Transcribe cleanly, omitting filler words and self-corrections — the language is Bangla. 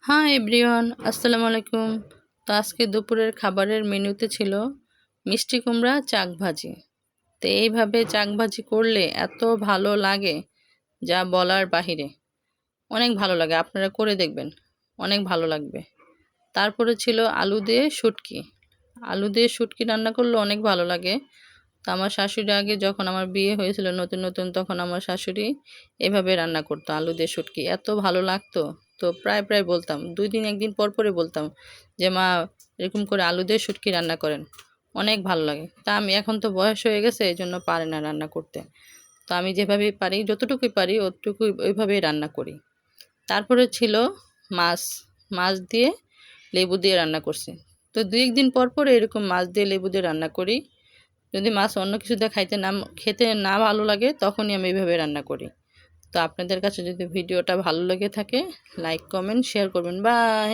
হাই এভরিওয়ান, আসসালামু আলাইকুম। তো আজকে দুপুরের খাবারের মেনুতে ছিল মিষ্টি কুমড়া চাক ভাজি। তো এইভাবে চাক ভাজি করলে এত ভালো লাগে যা বলার বাহিরে। অনেক ভালো লাগে, আপনারা করে দেখবেন, অনেক ভালো লাগবে। তারপরে ছিল আলু দিয়ে শুটকি। আলু দিয়ে শুটকি রান্না করলে অনেক ভালো লাগে। তো আমার শাশুড়ি আগে যখন আমার বিয়ে হয়েছিল নতুন নতুন, তখন আমার শাশুড়ি এভাবে রান্না করতো আলু দিয়ে শুটকি, এত ভালো লাগতো। তো প্রায় প্রায় বলতাম, 2 দিন 1 দিন পর পরে বলতাম যে মা এরকম করে আলু দিয়ে শুটকি রান্না করেন, অনেক ভালো লাগে। তা আমি এখন তো বয়স হয়ে গেছে, এই জন্য পারে না রান্না করতে। তো আমি যেভাবে পারি, যতটুকুই পারি অতটুকুই ওইভাবেই রান্না করি। তারপরে ছিল মাছ। মাছ দিয়ে লেবু দিয়ে রান্না করছি। তো 2-1 দিন পর পর এরকম মাছ দিয়ে লেবু দিয়ে রান্না করি। যদি মাছ অন্য কিছু দিয়ে খেতে না ভালো লাগে, তখনই আমি এইভাবে রান্না করি। তো আপনাদের কাছে যদি ভিডিওটা ভালো লেগে থাকে, লাইক কমেন্ট শেয়ার করবেন। বাই।